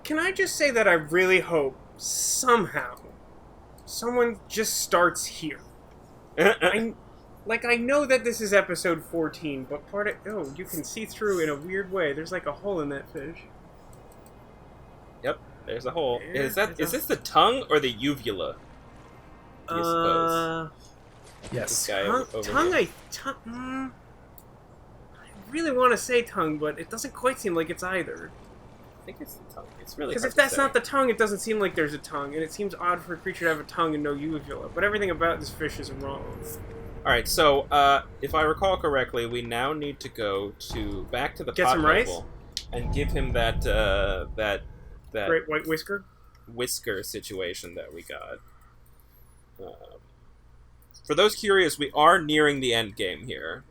Can I just say that I really hope somehow someone just starts here? I know that this is episode 14, but you can see through in a weird way. There's like a hole in that fish. Yep, there's a hole. Yeah, Is this the tongue or the uvula? Do you suppose? Yes. This guy over tongue, here. I really want to say tongue, but it doesn't quite seem like it's either. I think it's the tongue. It's really Because hard if that's to say. not the tongue, it doesn't seem like there's a tongue, and it seems odd for a creature to have a tongue and no uvula. But everything about this fish is wrong. Alright, so, if I recall correctly, we now need to go back to the Get pot some rice? noble and give him that Great white whisker? whisker situation that we got. For those curious, we are nearing the end game here.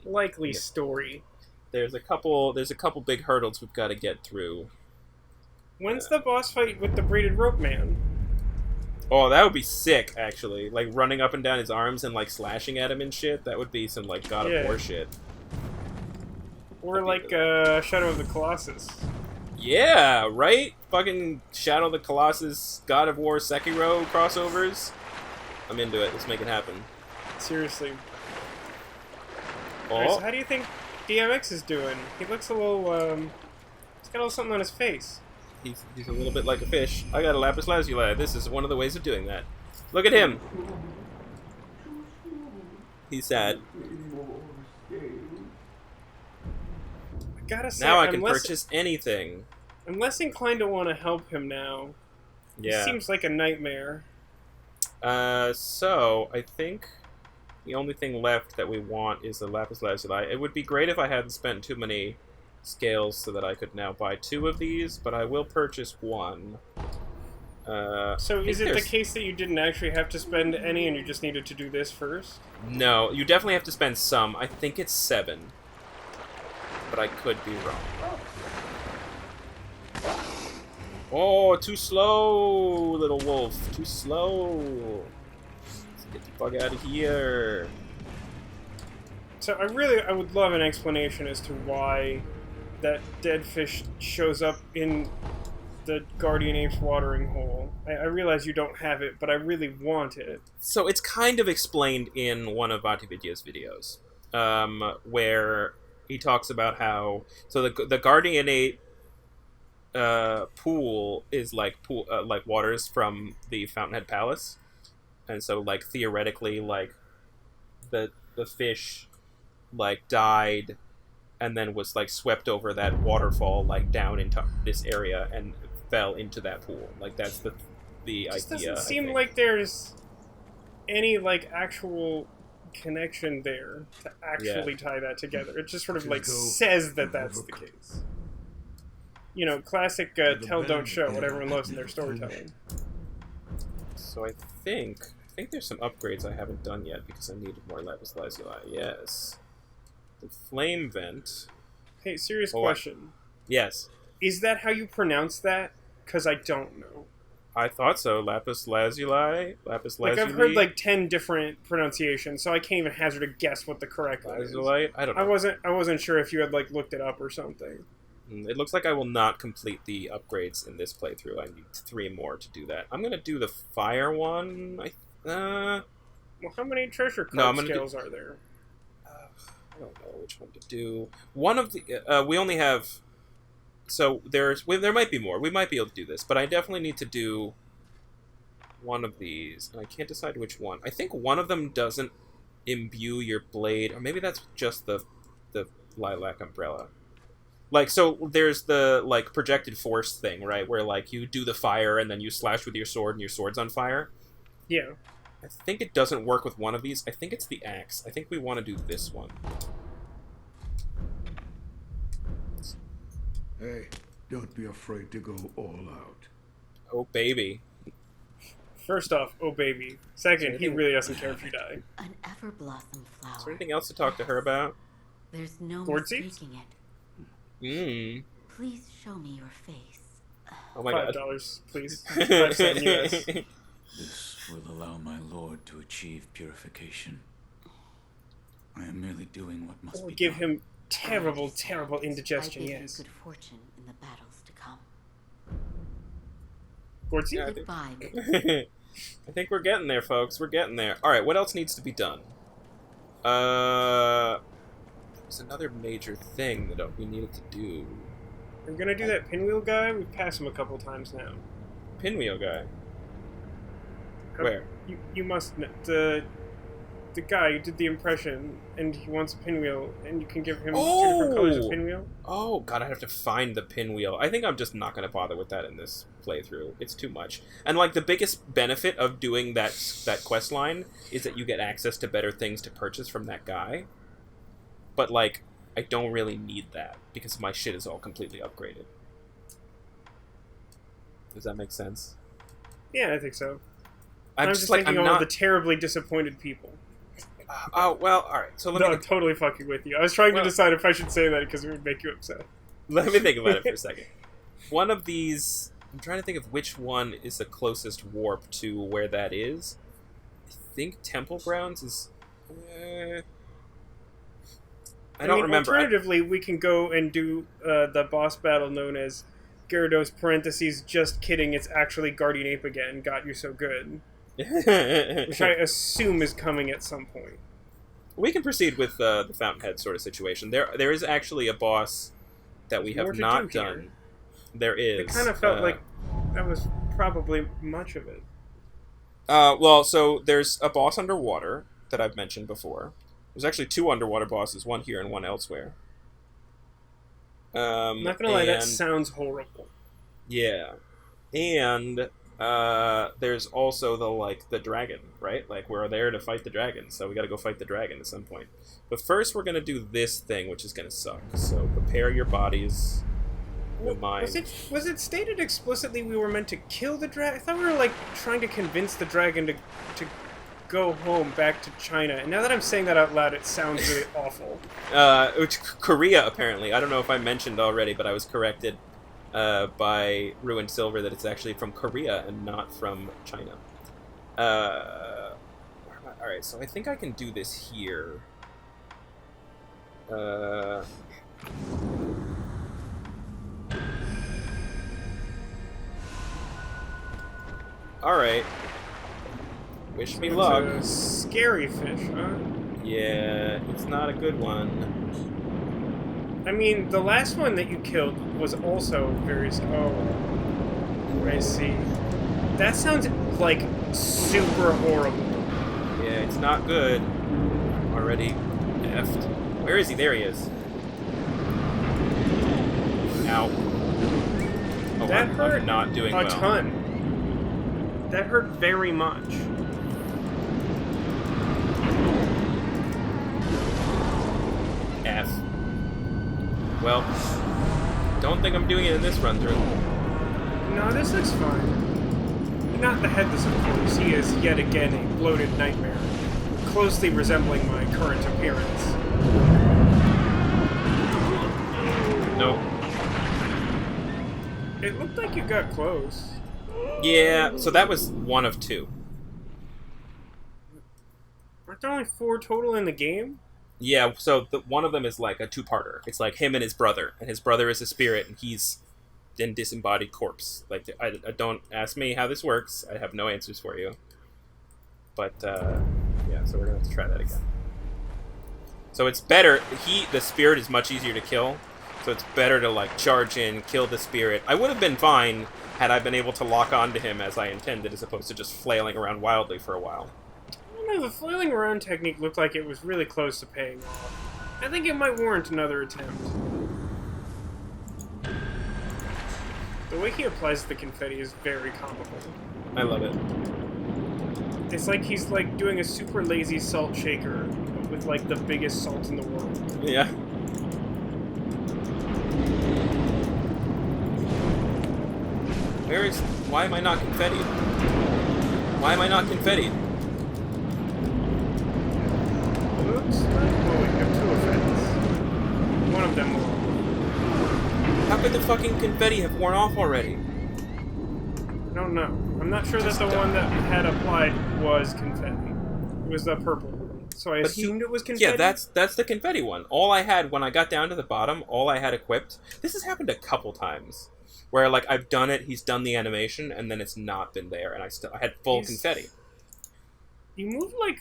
Likely story. There's a couple big hurdles we've got to get through. When's the boss fight with the braided rope man? Oh, that would be sick, actually. Like, running up and down his arms and, like, slashing at him and shit. That would be some, like, God of War shit. Or like Shadow of the Colossus. Yeah, right? Fucking Shadow of the Colossus, God of War, Sekiro crossovers. I'm into it. Let's make it happen. Seriously. Oh. Right, so how do you think DMX is doing? He looks a little, he's got a little something on his face. He's a little bit like a fish. I got a lapis lazuli. This is one of the ways of doing that. Look at him. He's sad. I gotta say, Now I can purchase anything. I'm less inclined to want to help him now. Yeah. He seems like a nightmare. So I think the only thing left that we want is the lapis lazuli. It would be great if I hadn't spent too many scales so that I could now buy 2 of these, but I will purchase 1. So is it the case that you didn't actually have to spend any and you just needed to do this first? No, you definitely have to spend some. I think it's 7. But I could be wrong. Oh, too slow, little wolf. Too slow. Let's get the fuck out of here. So I would love an explanation as to why that dead fish shows up in the Guardian Ape's watering hole. I realize you don't have it, but I really want it. So it's kind of explained in one of Vatividya's videos, where he talks about how the Guardian Ape pool is like waters from the Fountainhead Palace, and so like theoretically like the fish like died and then was like swept over that waterfall like down into this area and fell into that pool. Like that's the idea. It doesn't seem like there's any like actual connection there to actually tie that together. It just sort of like says that that's the case. You know, classic tell don't show, what everyone loves in their storytelling. So I think there's some upgrades I haven't done yet because I needed more lapis lazuli. Yes. The flame vent. Hey, serious question. Yes. Is that how you pronounce that? Because I don't know. I thought so. Lapis lazuli. Like, I've heard like 10 different pronunciations, so I can't even hazard a guess what the correct one is. I don't know. I wasn't sure if you had like looked it up or something. It looks like I will not complete the upgrades in this playthrough. I need 3 more to do that. I'm gonna do the fire one. Well, how many treasure scales are there? I don't know which one to do. One of the we only have. So there might be more. We might be able to do this, but I definitely need to do one of these, and I can't decide which one. I think one of them doesn't imbue your blade, or maybe that's just the lilac umbrella. Like, so there's the like projected force thing, right? Where like you do the fire and then you slash with your sword and your sword's on fire. Yeah. I think it doesn't work with one of these. I think it's the axe. I think we want to do this one. Hey, don't be afraid to go all out. Oh, baby. First off, oh baby. Second, he really doesn't care if you die. An ever-blossom flower. Is there anything else to talk to her about? There's no Gourd seeds? mistaking it. Please show me your face. Oh my god. $5, please. 5 cents US. This will allow my lord to achieve purification. I am merely doing what must Or be give done. him terrible, terrible indigestion, I give yes. you good fortune in the battles to come. Quartzy? Yeah, Goodbye. I think we're getting there, folks. We're getting there. Alright, what else needs to be done? There's another major thing that we needed to do. We're gonna do that pinwheel guy? We've passed him a couple times now. Pinwheel guy? Where? You must know. The guy who did the impression, and he wants a pinwheel, and you can give him 2 different colors of pinwheel. Oh, God, I have to find the pinwheel. I think I'm just not going to bother with that in this playthrough. It's too much. And, like, the biggest benefit of doing that quest line is that you get access to better things to purchase from that guy. But, like, I don't really need that, because my shit is all completely upgraded. Does that make sense? Yeah, I think so. I'm just thinking I'm all not... the terribly disappointed people. Oh, well, alright. So let me... No, I'm totally fucking with you. I was trying to decide if I should say that because it would make you upset. Let me think about it for a second. One of these... I'm trying to think of which one is the closest warp to where that is. I think Temple Grounds is... I don't remember. Alternatively, we can go and do the boss battle known as Gyarados parentheses, just kidding, it's actually Guardian Ape again, got you so good. Which I assume is coming at some point. We can proceed with the Fountainhead sort of situation. There is actually a boss that we have not done. There is. It kind of felt like that was probably much of it. Well, so there's a boss underwater that I've mentioned before. There's actually 2 underwater bosses, one here and one elsewhere. I'm not gonna lie, that sounds horrible. Yeah. And there's also the dragon, right? Like, we're there to fight the dragon, so we gotta go fight the dragon at some point. But first we're gonna do this thing, which is gonna suck. So prepare your bodies. Your mind. Was it stated explicitly we were meant to kill the dragon? I thought we were, like, trying to convince the dragon to go home, back to China. And now that I'm saying that out loud, it sounds really awful. Korea, apparently. I don't know if I mentioned already, but I was corrected by Ruined Silver that it's actually from Korea and not from China. Alright, so I think I can do this here. Alright. Wish me luck. A scary fish, huh? Yeah, it's not a good one. I mean, the last one that you killed was also very... Oh, I see. That sounds, like, super horrible. Yeah, it's not good. Already effed. Where is he? There he is. Ow. Oh, that hurt I'm not doing well. A ton. That hurt very much. F. Well, don't think I'm doing it in this run-through. No, this looks fine. Not the headless, of course. He is, yet again, a bloated nightmare, closely resembling my current appearance. Nope. It looked like you got close. Yeah, so that was 1 of 2. Aren't there only 4 total in the game? Yeah, so one of them is like a 2-parter. It's like him and his brother is a spirit, and he's a disembodied corpse. Like, I don't ask me how this works. I have no answers for you. But yeah, so we're gonna have to try that again. So it's better. The spirit is much easier to kill, so it's better to like charge in, kill the spirit. I would have been fine had I been able to lock onto him as I intended, as opposed to just flailing around wildly for a while. I don't know, the flailing around technique looked like it was really close to paying off. I think it might warrant another attempt. The way he applies the confetti is very comical. I love it. It's like he's like doing a super lazy salt shaker with like the biggest salt in the world. Yeah. Why am I not confetti? Why am I not confetti? Oops. Oh wait, you have 2 effects. One of them will... How could the fucking confetti have worn off already? I don't know. I'm not sure that the one that had applied was confetti. It was the purple one. So I assumed it was confetti? Yeah, that's the confetti one. All I had, when I got down to the bottom, all I had equipped... This has happened a couple times. where like I've done it, he's done the animation, and then it's not been there, and I had full confetti. You move like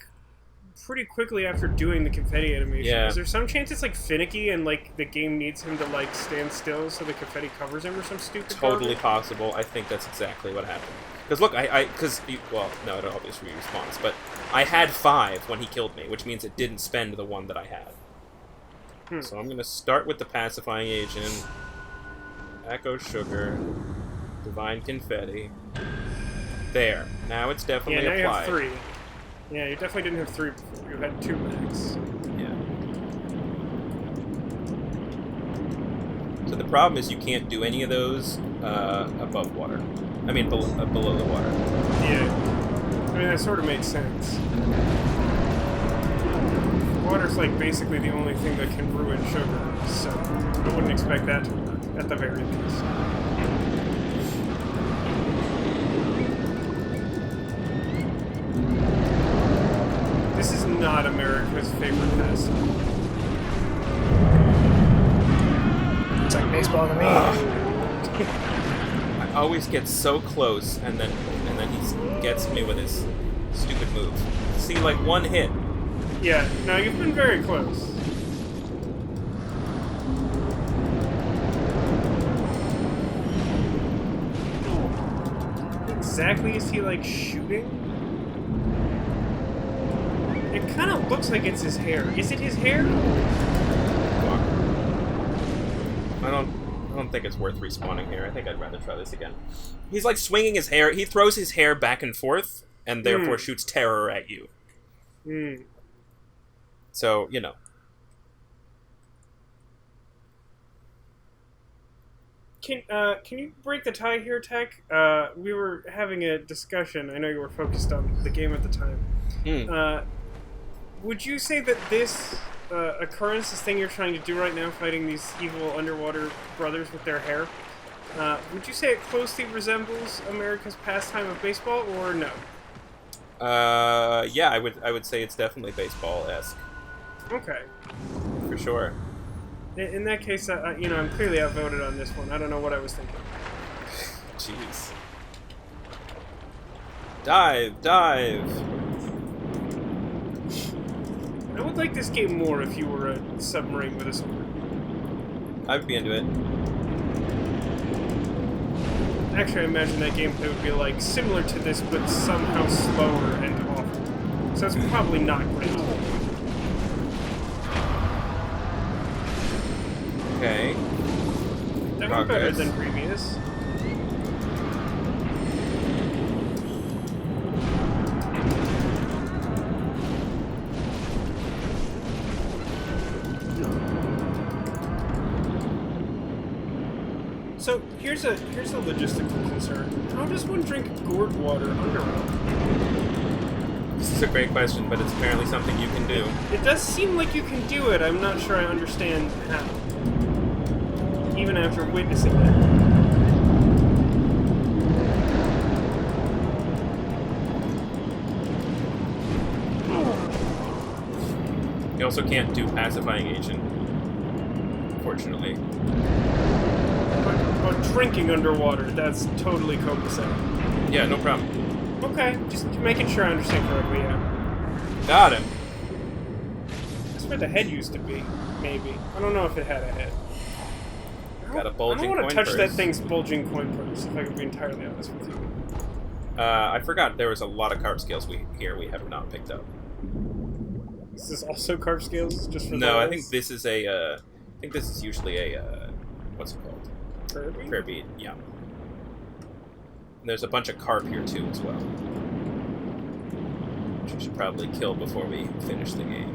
pretty quickly after doing the confetti animation. Yeah. Is there some chance it's like finicky and like the game needs him to like stand still so the confetti covers him or some stupid? Totally possible. I think that's exactly what happened. Because look, well, no, it obviously respawns, but I had 5 when he killed me, which means it didn't spend the 1 that I had. So I'm gonna start with the pacifying agent, Echo Sugar, Divine Confetti. There. Now it's definitely now applied. You have 3. Yeah, you definitely didn't have 3 before. You had 2 max. Yeah. So the problem is you can't do any of those above water. I mean, below the water. Yeah. I mean, that sort of makes sense. Water's like basically the only thing that can ruin sugar, so I wouldn't expect that to work, at the very least. This is not America's favorite pastime. It's like baseball to me. I always get so close, and then he gets me with his stupid move. See, like 1 hit. Yeah, no, you've been very close. Exactly is he like shooting? It kind of looks like it's his hair. Is it his hair? I don't think it's worth respawning here. I think I'd rather try this again. He's like swinging his hair. He throws his hair back and forth, and therefore shoots terror at you. So, you know. Can you break the tie here, Tech? We were having a discussion. I know you were focused on the game at the time. Would you say that this occurrence, this thing you're trying to do right now, fighting these evil underwater brothers with their hair, would you say it closely resembles America's pastime of baseball, or no? Yeah, I would say it's definitely baseball-esque. Okay. For sure. In that case, you know, I'm clearly outvoted on this one. I don't know what I was thinking. Jeez. Dive! I would like this game more if you were a submarine with a sword. I'd be into it. Actually, I imagine that gameplay would be like similar to this, but somehow slower and awful. So it's probably not great. Okay. Definitely better than previous. So here's a logistical concern. How does one drink gourd water underwater? This is a great question, but it's apparently something you can do. It does seem like you can do it. I'm not sure I understand how. Even after witnessing it. You also can't do pacifying agent, unfortunately. But drinking underwater, that's totally copacetic. Yeah, no problem. Okay, just making sure I understand correctly, yeah. Got him. That's where the head used to be, maybe. I don't know if it had a head. Got a bulging I don't want to coin touch purse. that thing's bulging coin purse, if I can be entirely honest with you. I forgot there was a lot of carp scales we have not picked up. Is this also carp scales? Just for No, I those? think this is a. I think this is usually a. What's it called? Kirby? Kirby, yeah. And there's a bunch of carp here too, as well. Which we should probably kill before we finish the game.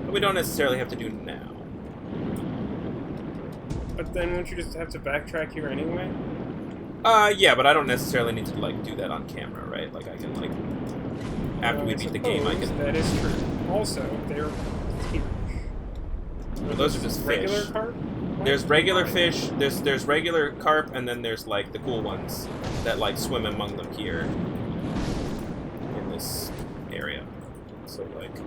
But we don't necessarily have to do now. But then won't you just have to backtrack here anyway? Yeah, but I don't necessarily need to, like, do that on camera, right? Like, I can, like, after we beat the game, I can... That is true. Also, they're huge. Well, those are just regular fish. carp? There's regular fish, there's regular carp, and then there's, like, the cool ones that, like, swim among them here. In this area. So, like...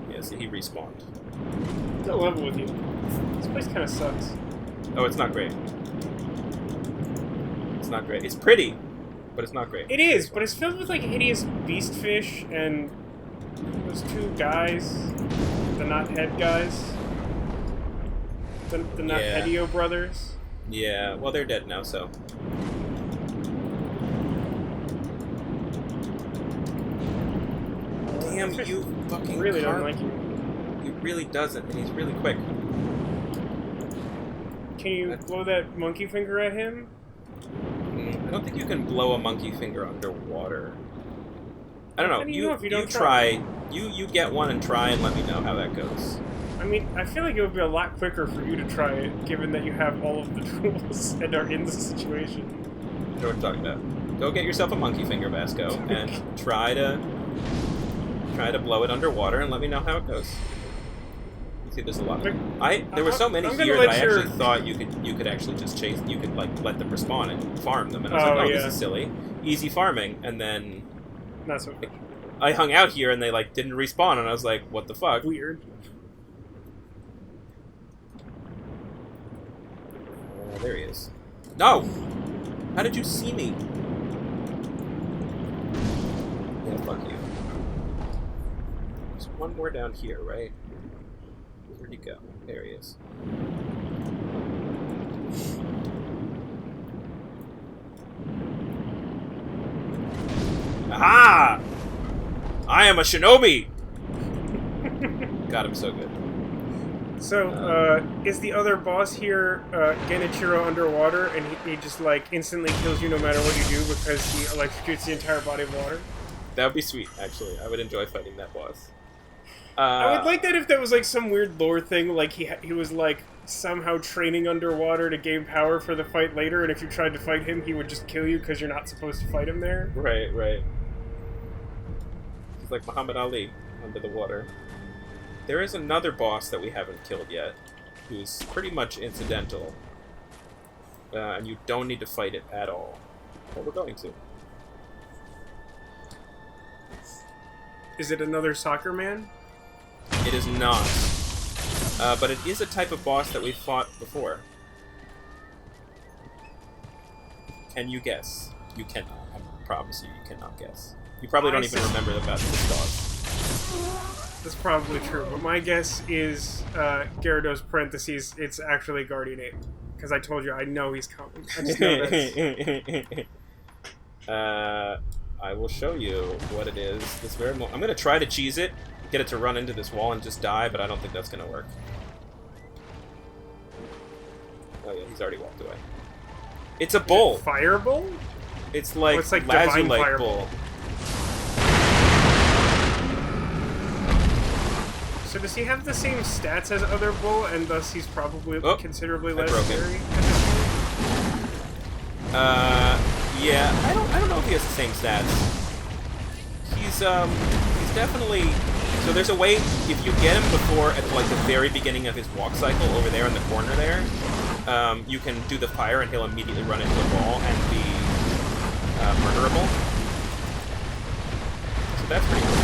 Yeah, see, he respawned. What's that level with you? This place kind of sucks. Oh, it's not great. It's not great. It's pretty, but it's not great. It is, but it's filled with like hideous beast fish and those two guys, the not head guys, the not Hedio brothers. Yeah, well, they're dead now, so. Damn, you fucking really carp. don't like you. He really doesn't, and he's really quick. Can you blow that monkey finger at him? I don't think you can blow a monkey finger underwater. I don't know. How do you know if you don't try. You get one and try and let me know how that goes. I mean, I feel like it would be a lot quicker for you to try it, given that you have all of the tools and are in this situation. You know what I'm talking about. Go get yourself a monkey finger, Vasco, and try to blow it underwater and let me know how it goes. You see, there's a lot of them. There were so many here that I actually thought you could actually just chase. You could like let them respawn and farm them, and I was like, oh, this is silly, easy farming, and then not so much. I hung out here and they like didn't respawn, and I was like, what the fuck? Weird. There he is. No! How did you see me? Yeah, fuck you. There's one more down here, right? Where'd he go? There he is. Aha! I am a shinobi! God, I'm so good. So, is the other boss here Genichiro underwater, and he just, like, instantly kills you no matter what you do because he electrocutes the entire body of water? That would be sweet, actually. I would enjoy fighting that boss. I would like that if that was, like, some weird lore thing, like he was, like, somehow training underwater to gain power for the fight later, and if you tried to fight him, he would just kill you because you're not supposed to fight him there. Right, right. He's like Muhammad Ali under the water. There is another boss that we haven't killed yet, who's pretty much incidental, and you don't need to fight it at all. But we're going to. Is it another soccer man? It is not, but it is a type of boss that we've fought before. Can you guess? You cannot. I promise you, you cannot guess. You probably don't even remember about this boss. That's probably true, but my guess is Gyarados parentheses, it's actually Guardian Ape. Because I told you, I know he's coming. I just know this. I will show you what it is. This very I'm going to try to cheese it, get it to run into this wall and just die, but I don't think that's going to work. Oh yeah, he's already walked away. It's a bull! Fire bull? It's like, it's like Divine Lazulite Fire bull. So does he have the same stats as other bull, and thus he's probably considerably less scary? Yeah, I don't know if he has the same stats. He's definitely. So there's a way if you get him before at like the very beginning of his walk cycle over there in the corner there, you can do the fire and he'll immediately run into the wall and be murderable. So that's pretty cool.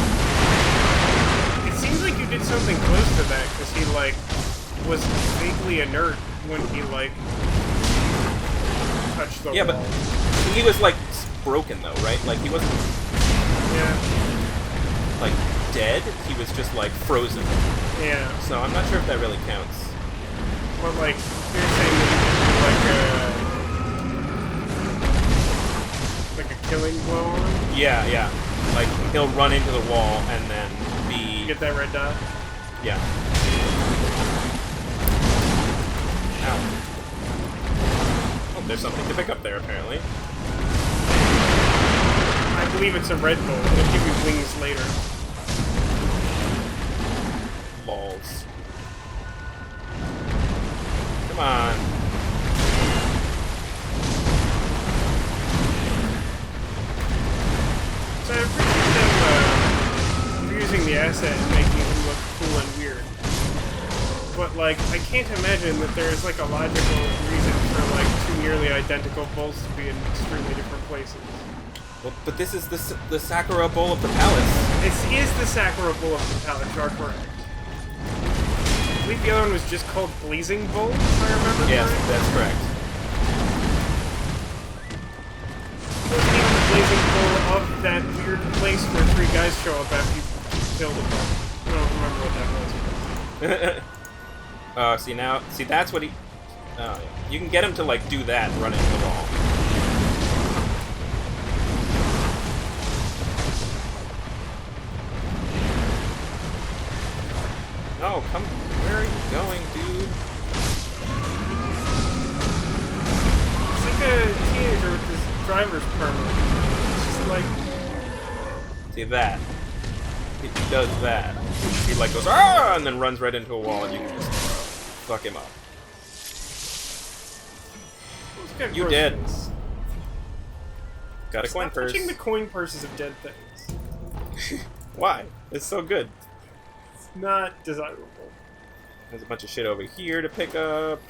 It seems like you did something close to that, because he, like, was vaguely inert when he, like, touched the wall. Yeah, but he was, like, broken, though, right? Like, he wasn't, like, dead. He was just, like, frozen. Yeah. So I'm not sure if that really counts. But, like, you're saying that you like a killing blow on him? Yeah, yeah. Like, he'll run into the wall and then be... Get that red dot? Yeah. Ow. Oh, there's something to pick up there, apparently. I believe it's a red bull. It'll give you wings later. Balls. Come on. So I appreciate them using the asset and making him look cool and weird. But, like, I can't imagine that there's, like, a logical reason for, like, two nearly identical bulls to be in extremely different places. Well, but this is the Sakura Bowl of the Palace. This is the Sakura Bowl of the Palace, you are correct. I believe the other one was just called Blazing Bull, if I remember Yes, correctly. that's correct. of that weird place where 3 guys show up after you kill them. I don't remember what that was. See, that's what he... Oh, yeah. You can get him to, like, do that and run into the wall. Oh, come... Where are you going, dude? It's like a teenager with this driver's permit. It's just like... See that? He does that. He, like, goes, ah, and then runs right into a wall, and you can just fuck him up. You dead. Got a coin purse. Touching the coin purses of dead things. Why? It's so good. It's not desirable. There's a bunch of shit over here to pick up.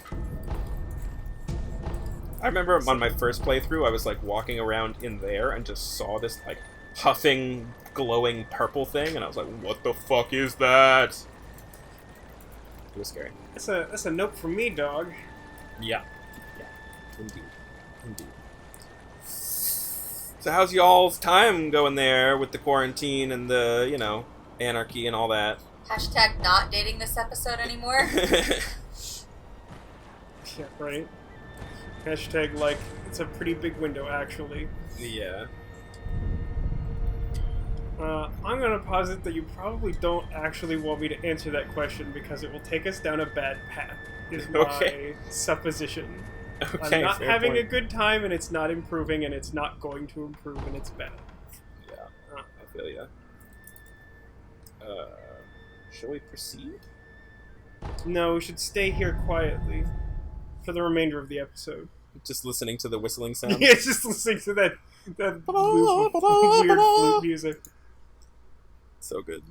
I remember on my first playthrough, I was like walking around in there and just saw this like huffing, glowing purple thing, and I was like, "What the fuck is that?" It was scary. That's a note from me, dog. Yeah. Indeed. So how's y'all's time going there with the quarantine and the, you know, anarchy and all that? Hashtag not dating this episode anymore. Yeah, right. Hashtag, like, it's a pretty big window, actually. Yeah. I'm gonna posit that you probably don't actually want me to answer that question because it will take us down a bad path, is my supposition. Okay, I'm not fair having point. a good time, and it's not improving, and it's not going to improve, and it's bad. Yeah, I feel ya. Shall we proceed? No, we should stay here quietly for the remainder of the episode. Just listening to the whistling sound? Yeah, just listening to that loop of weird flute music. So good.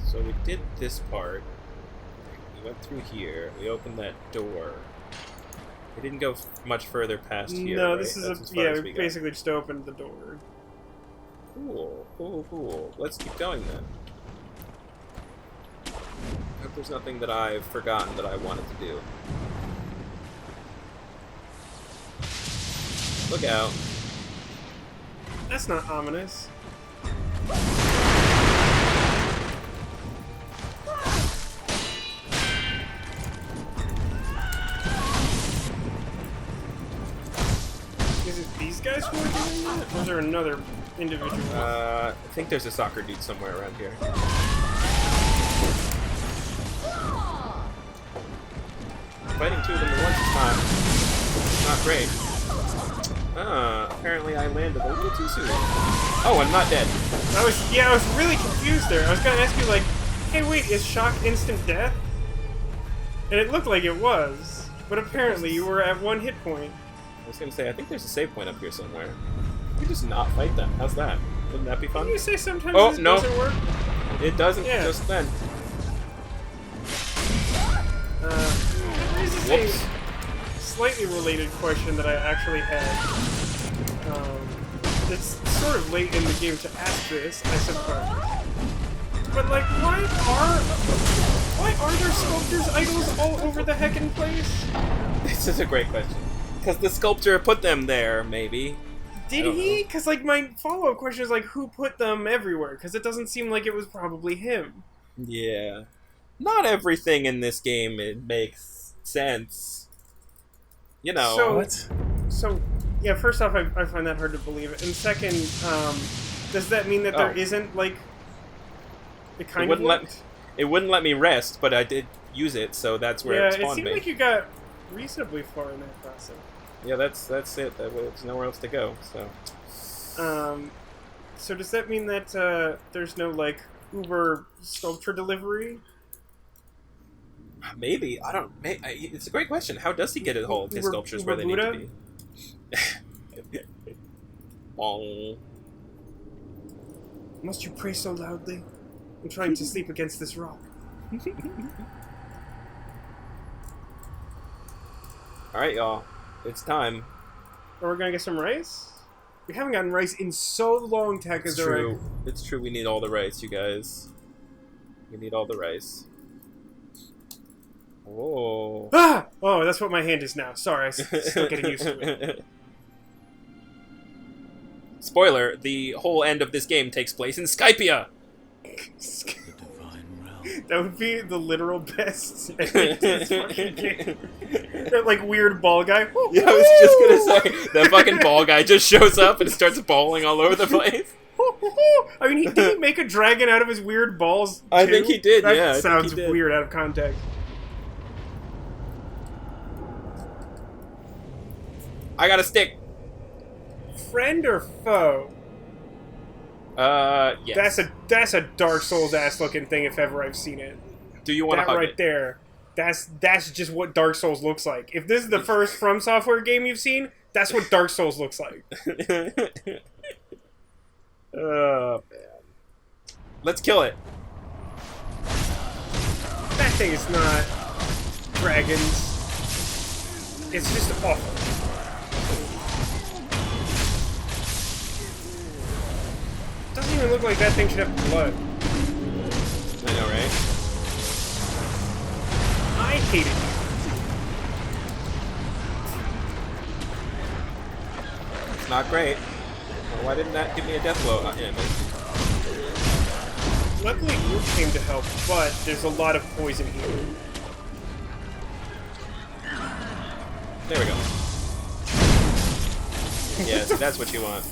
So we did this part. We went through here. We opened that door. We didn't go much further past here. No, right? this is That's as far yeah. as We got. basically just opened the door. Cool. Let's keep going then. Hope there's nothing that I've forgotten that I wanted to do. Look out. That's not ominous. Is it these guys who are doing that? Or is there another individual? I think there's a soccer dude somewhere around here. Fighting 2 of them at once is not great. Apparently I landed a little too soon. Oh, I'm not dead. I was really confused there. I was gonna ask you like, hey wait, is shock instant death? And it looked like it was. But apparently you were at 1 hit point. I was gonna say, I think there's a save point up here somewhere. We just not fight them. How's that? Wouldn't that be fun? Didn't you say sometimes Oh, this no. doesn't work? It doesn't Yeah. just then. That raises Whoops. a slightly related question that I actually had. It's sort of late in the game to ask this, I suppose. But like, why are there sculptors' idols all over the heckin' place? This is a great question. Because the sculptor put them there, maybe. Did he? Because like my follow-up question is like, who put them everywhere? Because it doesn't seem like it was probably him. Yeah. Not everything in this game it makes sense. You know. So, yeah, first off, I find that hard to believe. And second, does that mean that there isn't, like, it kind of worked? It wouldn't let me rest, but I did use it, so that's where it spawned me. Yeah, it seemed like you got reasonably far in that process. Yeah, that's it. There's nowhere else to go, so... So does that mean that there's no, like, Uber sculpture delivery? Maybe. I don't... It's a great question. How does he get his sculptures where they need to be? Bong. Must you pray so loudly? I'm trying to sleep against this rock. Alright, y'all. It's time. Are we gonna get some rice? We haven't gotten rice in so long, Tech. It's true. It's true. We need all the rice, you guys. We need all the rice. Oh. Ah! Oh, that's what my hand is now. Sorry, I'm still getting used to it. Spoiler, the whole end of this game takes place in Skypia! The divine realm. That would be the literal best ending to this fucking game. That, like, weird ball guy. Yeah, I was just gonna say, that fucking ball guy just shows up and starts balling all over the place. I mean, did he make a dragon out of his weird balls, too? I think he did, that yeah. I sounds think he did. weird out of context. I got a stick! Friend or foe? Yes. That's a Dark Souls-ass looking thing if ever I've seen it. Do you want to That hug right it? there. That's just what Dark Souls looks like. If this is the first From Software game you've seen, that's what Dark Souls looks like. Oh, man. Let's kill it. That thing is not dragons. It's just awful. Doesn't even look like that thing should have blood. I know, right? I hate it. It's not great. Well, why didn't that give me a death blow? Yeah, it missed. Luckily, Groot came to help, but there's a lot of poison here. There we go. Yes, that's what you want.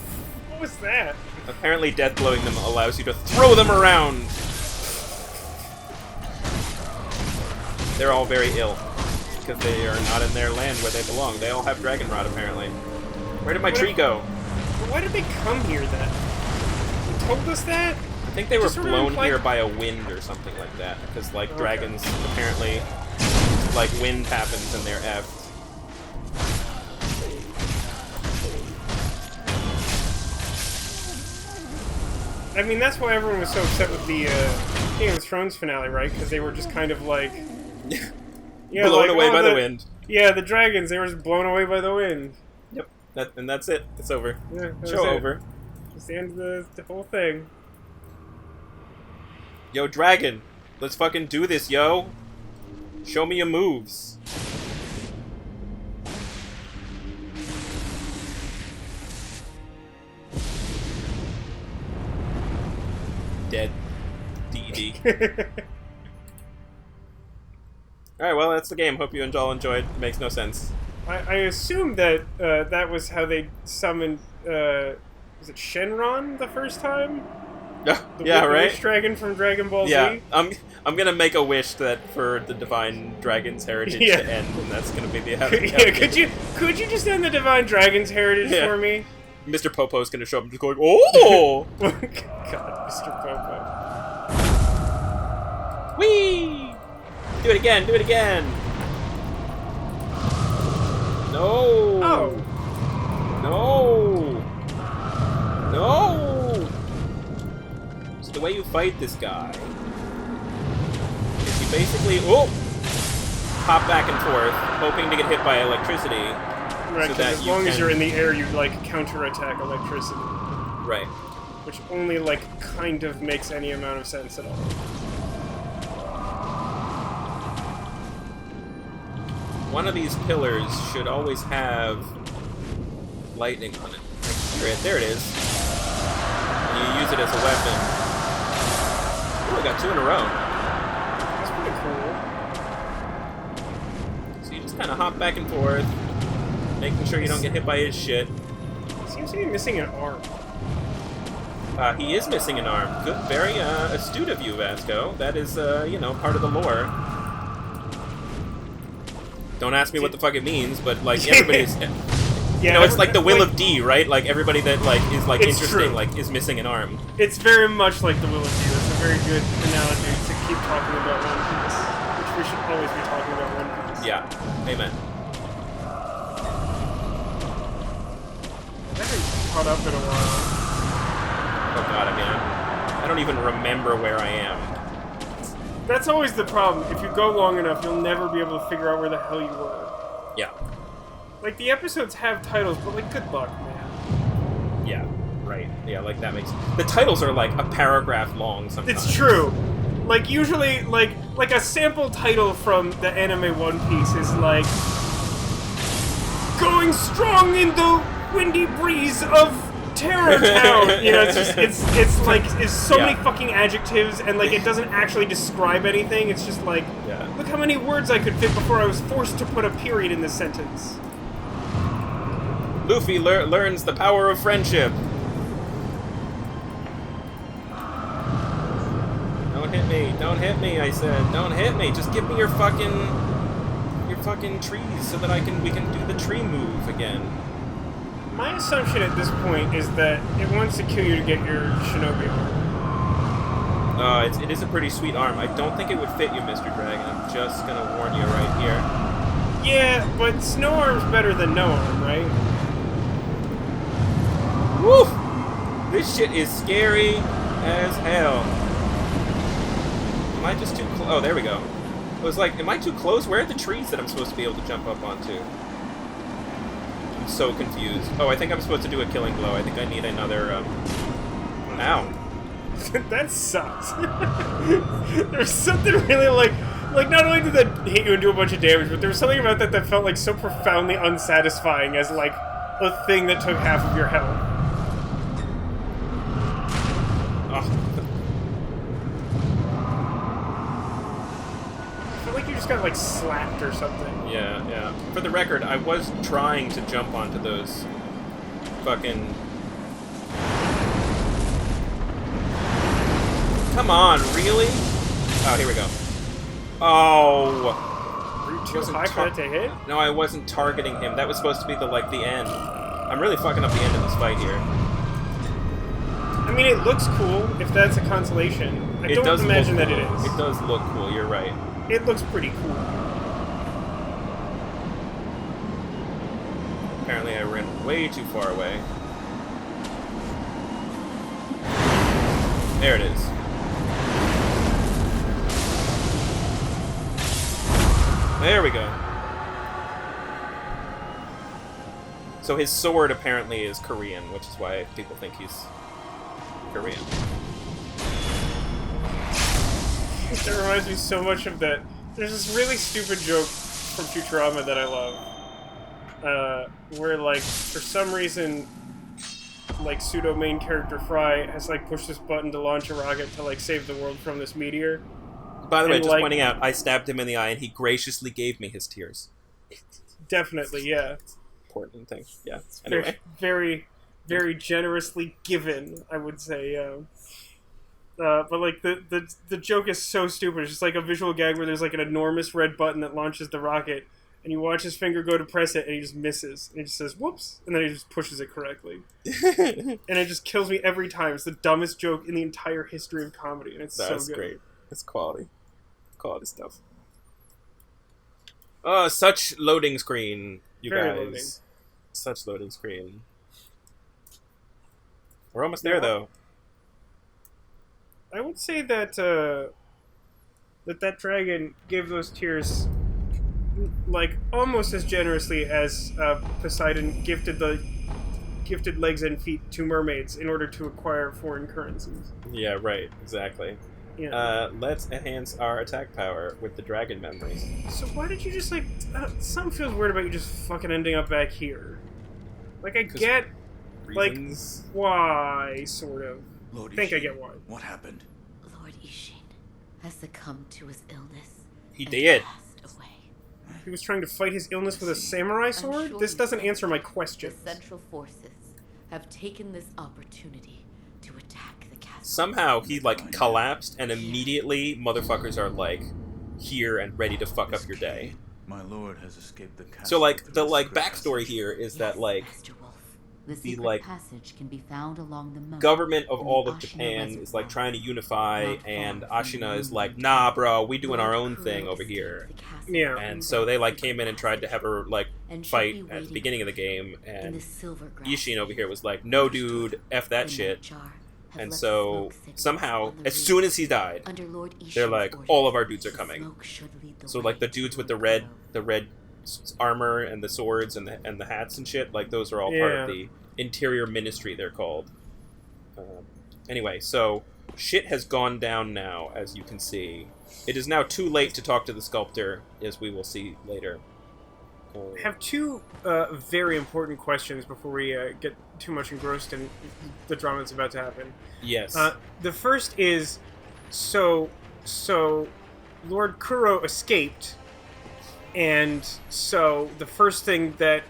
What was that? Apparently death blowing them allows you to throw them around! They're all very ill. Because they are not in their land where they belong. They all have dragon rot, apparently. Where did my tree go? Why did they come here then? You told us that? I think they were Just sort of blown implied- here by a wind or something like that. Because, like, dragons, apparently, like, wind happens and they're effed. I mean, that's why everyone was so upset with the Game of Thrones finale, right? Because they were just kind of like... Yeah, Blown like, away oh, by the wind. Yeah, the dragons, they were just blown away by the wind. Yep. And that's it. It's over. Yeah, that was Show it. over. It's the end of the whole thing. Yo, dragon. Let's fucking do this, yo. Show me your moves. Dead. D-E-D. Alright, well, that's the game. Hope you all enjoyed. It makes no sense. I assume that that was how they summoned, was it Shenron the first time? Yeah, The yeah, right? Witch Dragon from Dragon Ball Yeah, Z? I'm gonna make a wish that for the Divine Dragon's heritage Yeah. to end, and that's gonna be the Yeah, could you just end the Divine Dragon's heritage Yeah. for me? Mr. Popo's gonna show up and just going, oh! God, Mr. Popo. Whee! Do it again, do it again! No! Oh! No! No! So the way you fight this guy is you basically, hop back and forth, hoping to get hit by electricity. Right, so 'cause that as you long as can- you're in the air, you, like, counterattack electricity. Right. Which only, like, kind of makes any amount of sense at all. One of these pillars should always have lightning on it. Right, there it is. And you use it as a weapon. Oh, I got 2 in a row. That's pretty cool. So you just kind of hop back and forth, making sure you don't get hit by his shit. Seems to be missing an arm. He is missing an arm. Good, very astute of you, Vasco. That is, you know, part of the lore. Don't ask me what the fuck it means, but, like, everybody's... Yeah, You know, it's like the Will of D, right? Like, everybody that, like, is, like, It's interesting, true. like, is missing an arm. It's very much like the Will of D. That's a very good analogy to keep talking about One Piece. Which we should always be talking about One Piece. Yeah. Amen. I haven't caught up in a while. Oh god, I mean, I don't even remember where I am. That's always the problem. If you go long enough, you'll never be able to figure out where the hell you were. Yeah. Like, the episodes have titles, but, like, good luck, man. Yeah. Right. Yeah, like, that makes... The titles are, like, a paragraph long sometimes. It's true. Like, usually, like a sample title from the anime One Piece is like, going strong in the windy breeze of Terror Town. You know, it's just, it's like, it's so many fucking adjectives, and like, it doesn't actually describe anything. It's just like, look how many words I could fit before I was forced to put a period in this sentence. Luffy learns the power of friendship. Don't hit me, I said. Don't hit me. Just give me your fucking trees so that we can do the tree move again. My assumption at this point is that it wants to kill you to get your shinobi arm. It is a pretty sweet arm. I don't think it would fit you, Mr. Dragon. I'm just gonna warn you right here. Yeah, but snow arm's better than no arm, right? Woo! This shit is scary as hell. Am I just too close? Oh, there we go. I was like, am I too close? Where are the trees that I'm supposed to be able to jump up onto? I'm so confused. Oh, I think I'm supposed to do a killing blow. I think I need another, Ow. That sucks. There's something really like, not only did that hit you and do a bunch of damage, but there was something about that felt like so profoundly unsatisfying as like a thing that took half of your health. Oh. I feel like you just got like slapped or something. Yeah. For the record, I was trying to jump onto those fucking... Come on, really? Oh, here we go. Oh. Were you too high for that to hit? No, I wasn't targeting him. That was supposed to be the end. I'm really fucking up the end of this fight here. I mean, it looks cool, if that's a consolation. I don't imagine that it is. It does look cool, you're right. It looks pretty cool. Apparently I ran way too far away. There it is. There we go. So his sword apparently is Korean, which is why people think he's Korean. That reminds me so much of that. There's this really stupid joke from Futurama that I love. Where, like, for some reason, like, pseudo-main character Fry has, like, pushed this button to launch a rocket to, like, save the world from this meteor. By the way, just like, pointing out, I stabbed him in the eye and he graciously gave me his tears. Definitely, yeah. Important thing, yeah. Anyway. Very, very generously given, I would say, but, like, the joke is so stupid. It's just, like, a visual gag where there's, like, an enormous red button that launches the rocket, and you watch his finger go to press it, and he just misses. And he just says, whoops, and then he just pushes it correctly. And it just kills me every time. It's the dumbest joke in the entire history of comedy, and it's so good. That's great. It's quality. Quality stuff. Oh, such loading screen, you Very guys. loading. Such loading screen. We're almost there, though. I would say that that dragon gave those tears, like, almost as generously as Poseidon gifted legs and feet to mermaids in order to acquire foreign currencies. Yeah, right. Exactly. Yeah. Let's enhance our attack power with the dragon memories. So why did you just, like... something feels weird about you just fucking ending up back here. Like, I get... Reasons. Like, why, sort of. Lord I think I Ishin, get why. what happened? Lord Ishin has succumbed to his illness. He and did. passed away. He was trying to fight his illness with a samurai I'm sword? sure This you doesn't know answer my The questions. Central Forces have taken this opportunity to attack the castle. Somehow he, like, collapsed, and immediately motherfuckers are, like, here and ready to fuck up your day. My lord has escaped the castle. So, like, through the, the like, secret backstory passage. here is Yes, that, like, Master Wolf. The the, secret like, passage can be found along the moat government of in all the of Ashina Japan is, Reservoir, like, trying to unify, not far and from Ashina the is moon. like, nah, bro, we doing our Lord own Kuro thing over escaped here. the castle Yeah. in And that so they, like, secret came in and tried to have her, like, and should fight be at the waiting beginning of the game, in and the silver grass Yishin over here was like, no, dude, F that in shit. jar have And left so, smoke signals somehow, on the as roof. soon as he died, Under Lord they're Ishin's like, orders, all of our dudes are the coming. smoke should lead the So, way like, the to dudes with Lord the red armor and the swords and the hats and shit, like, those are all part of Yeah. the interior ministry, they're called. Anyway, so shit has gone down now, as you can see. It is now too late to talk to the sculptor, as we will see later. I have two very important questions before we get too much engrossed in the drama that's about to happen. Yes. The first is, so Lord Kuro escaped, and so the first thing that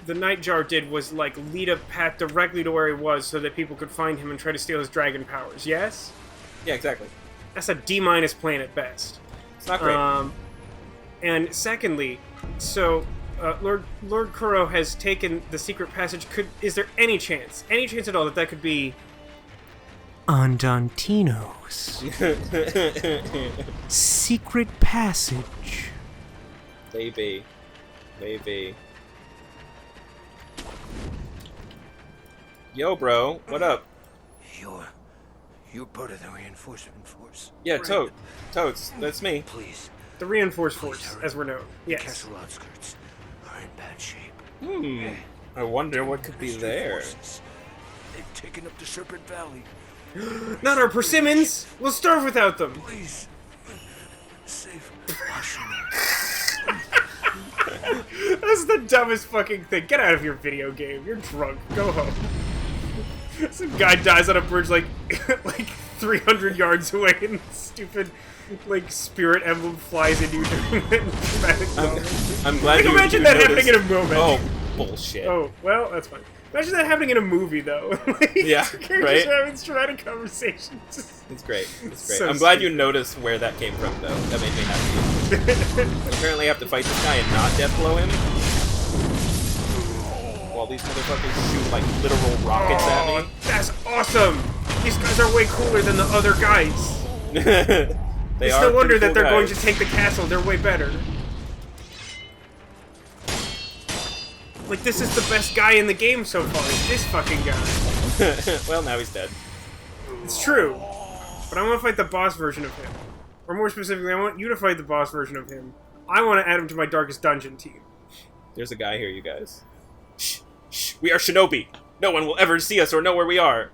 the Nightjar did was, like, lead a path directly to where he was so that people could find him and try to steal his dragon powers, yes? Yeah, exactly. That's a D- plan at best. It's not great. And secondly, so Lord Kuro has taken the secret passage. Is there any chance at all that could be Andantino's secret passage? Maybe. Yo, bro, what up? You're part of the reinforcement force. Yeah, Toads, that's me. Please. The reinforced force, as we're known. Yes. Castle outskirts are in bad shape. I wonder what could be Ministry there. forces. They've taken up the Serpent Valley. Not our persimmons! We'll starve without them! Please. Save Ashina. That's the dumbest fucking thing. Get out of your video game. You're drunk. Go home. Some guy dies on a bridge like 300 yards away and stupid spirit emblem flies into you during that dramatic moment. I'm glad you imagine that happening in a moment. Oh, bullshit. Oh, well, that's fine. Imagine that happening in a movie, though. Yeah, characters right? having dramatic conversations. It's great. So I'm glad stupid. you noticed where that came from, though. That made me happy. Apparently I have to fight this guy and not death blow him. While these motherfuckers shoot, like, literal rockets at me. That's awesome! These guys are way cooler than the other guys. They It's are no wonder pretty that cool they're going guys. to take the castle. They're way better. Like, this is the best guy in the game so far. Is this fucking guy. Well, now he's dead. It's true. But I want to fight the boss version of him. Or more specifically, I want you to fight the boss version of him. I want to add him to my Darkest Dungeon team. There's a guy here, you guys. Shh, shh, we are shinobi. No one will ever see us or know where we are.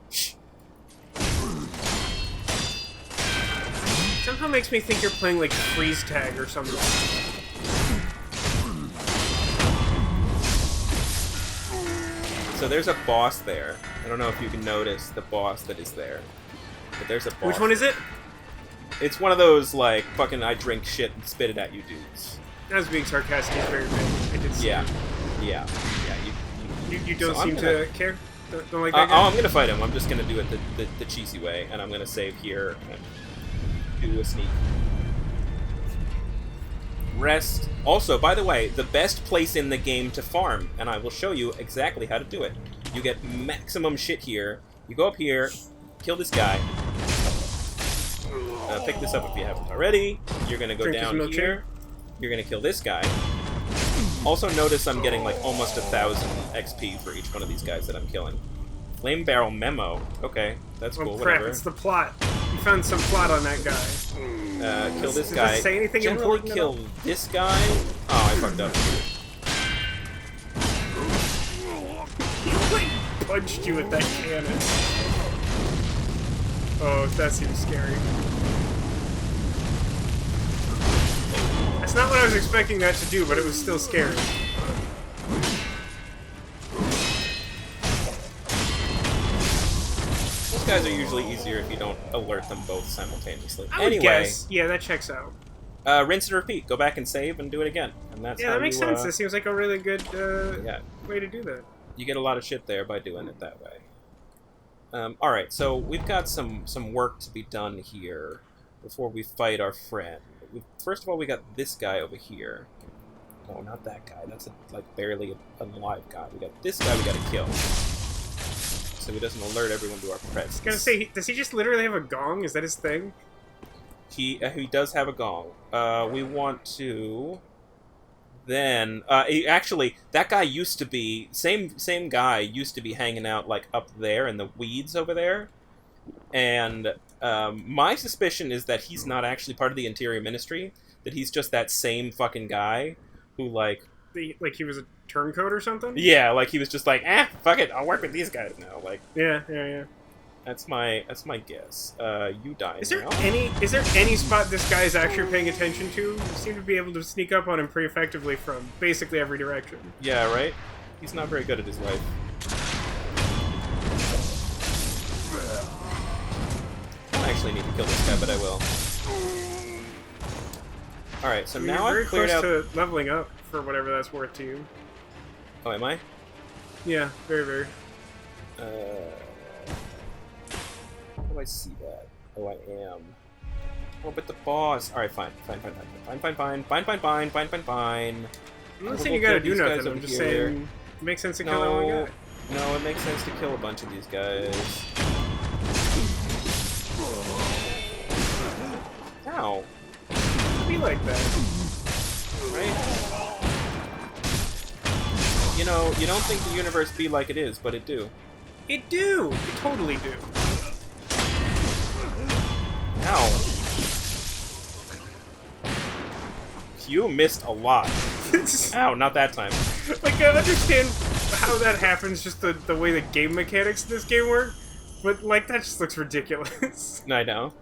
Shh. Somehow makes me think you're playing, like, freeze tag or something. So there's a boss there. I don't know if you can notice the boss that is there. But there's a boss. Which one is it? It's one of those, like, fucking I drink shit and spit it at you dudes. I was being sarcastic. It's very big. I did see Yeah. it. Yeah. You don't So I'm seem gonna- to care? Don't like Oh, that guy? I'm gonna fight him. I'm just gonna do it the cheesy way, and I'm gonna save here and do a sneak. Rest. Also, by the way, the best place in the game to farm, and I will show you exactly how to do it. You get maximum shit here. You go up here, kill this guy. Pick this up if you haven't already. You're gonna go Drink this down milkshake. here. You're gonna kill this guy. Also notice I'm getting like almost 1,000 XP for each one of these guys that I'm killing. Flame Barrel Memo. Okay, that's Oh cool, crap, whatever. it's the plot. You found some plot on that guy. Kill this Does guy. it say anything Generally important at kill all? this guy. Oh, I fucked up. He punched you with that cannon. Oh, that seems scary. That's not what I was expecting that to do, but it was still scary. Those guys are usually easier if you don't alert them both simultaneously. I would Anyway, guess. Yeah, that checks out. rinse and repeat. Go back and save and do it again. And that's Yeah, how that makes you, sense. This seems like a really good yeah. way to do that. You get a lot of shit there by doing it that way. Alright, so we've got some work to be done here before we fight our friend. First of all, we got this guy over here. No, not that guy. That's like barely an alive guy. We got this guy we gotta kill. So he doesn't alert everyone to our presence. I was gonna say, does he just literally have a gong? Is that his thing? He does have a gong. We want to... Then, actually, that guy used to be... Same guy used to be hanging out, like, up there in the weeds over there. And my suspicion is that he's not actually part of the Interior Ministry. That he's just that same fucking guy who, like... Like he was a turncoat or something? Yeah, like he was just like, fuck it, I'll work with these guys now. Like, Yeah. That's my guess. You die Is there now. any spot this guy is actually paying attention to? You seem to be able to sneak up on him pretty effectively from basically every direction. Yeah, right? He's not very good at his life. I don't actually need to kill this guy, but I will. Alright, so now You're I've cleared very out... close to leveling up, for whatever that's worth to you. Oh, am I? Yeah, very, very. How do I see that? Oh, I am. Oh, but the boss... Alright, fine. Fine. I'm not saying you gotta do nothing, I'm just saying it makes sense to kill that one guy. No, it makes sense to kill a bunch of these guys. Ow. Be like that. Right? You know, you don't think the universe be like it is, but it do. It do! It totally do. Ow. You missed a lot. Ow, not that time. Like, I understand how that happens, just the way the game mechanics in this game work, but, like, that just looks ridiculous. I know.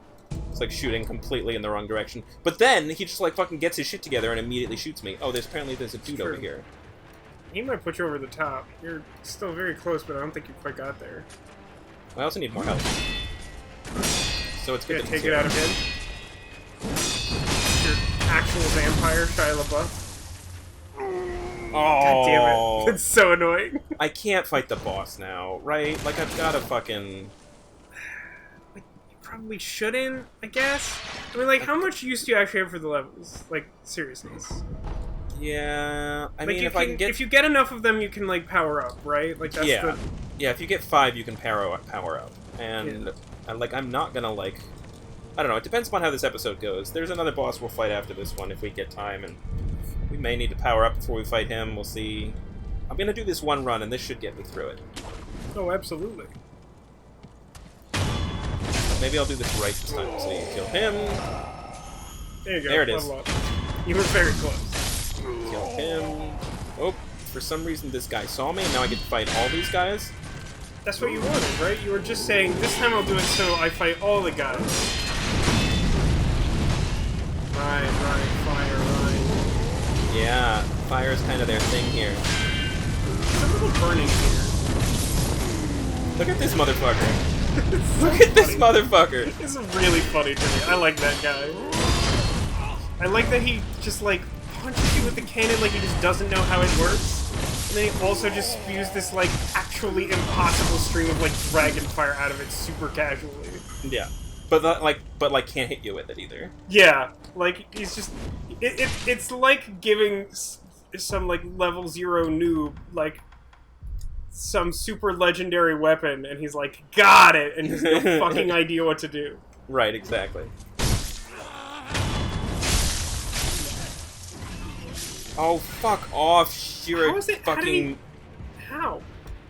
It's like shooting completely in the wrong direction. But then, he just, like, fucking gets his shit together and immediately shoots me. Oh, apparently there's a dude over here. He might put you over the top. You're still very close, but I don't think you quite got there. I also need more health. So it's good to take it out of him. Your actual vampire, Shia LaBeouf. Oh, God damn it. It's so annoying. I can't fight the boss now, right? Like, I've got to fucking... Like, you probably shouldn't, I guess? I mean, like, how much use do you actually have for the levels? Like, seriousness. Yeah, I like mean, if you get enough of them, you can, like, power up, right? Like, that's yeah. Yeah, if you get 5, you can power up. And, like, I'm not gonna, like... I don't know, it depends upon how this episode goes. There's another boss we'll fight after this one if we get time, and we may need to power up before we fight him. We'll see. I'm gonna do this one run, and this should get me through it. Oh, absolutely. Maybe I'll do this right this time. So you kill him. There you go. There it is. You were very close. Kill him. Oh, for some reason this guy saw me, and now I get to fight all these guys. That's what you wanted, right? You were just saying, this time I'll do it so I fight all the guys. Right, fire, right. Yeah, fire is kind of their thing here. It's a little burning here. Look at this motherfucker. Look at this motherfucker. This is really funny to me. I like that guy. I like that he just, like, punches you with the cannon like he just doesn't know how it works. And then he also just spews this, like, actually impossible stream of, like, dragon fire out of it super casually. Yeah. But can't hit you with it either. Yeah. Like, he's just... It's like giving some, like, level 0 noob, like, some super legendary weapon, and he's like, got it! And he has no fucking idea what to do. Right, exactly. Oh, fuck off, you're How is it? fucking... How?